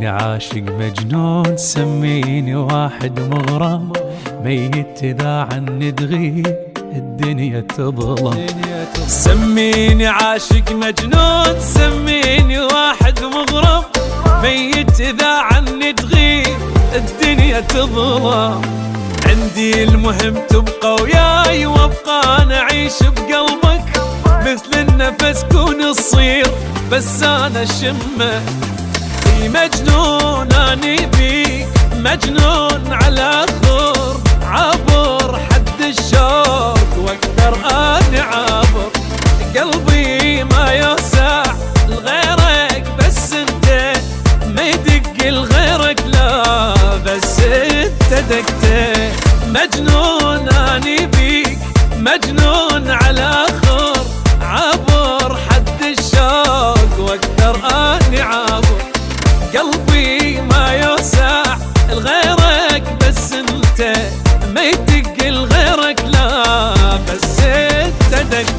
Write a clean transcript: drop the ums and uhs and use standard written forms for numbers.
عاشق مجنون سميني واحد مغرم، ميت إذا عني تغيب الدنيا تظلم. سميني عاشق مجنون، سميني واحد مغرم، ميت إذا عني تغيب الدنيا تظلم. عندي المهم تبقى وياي وابقى أنا أعيش بقلبك، مثل النفس كون تصير بس أنا شمك. مجنون اني بيك، مجنون على خور، عبر حد الشوق واكثر اني عابر. قلبي ما يوسع لغيرك بس انت، ما يدق لغيرك لا بس انت دقته. مجنون اني بيك، مجنون على خور، عبر حد الشوق واكثر اني عابر. قلبي ما يوسع لغيرك بس انت، ما يدق لغيرك لا بس انت دق.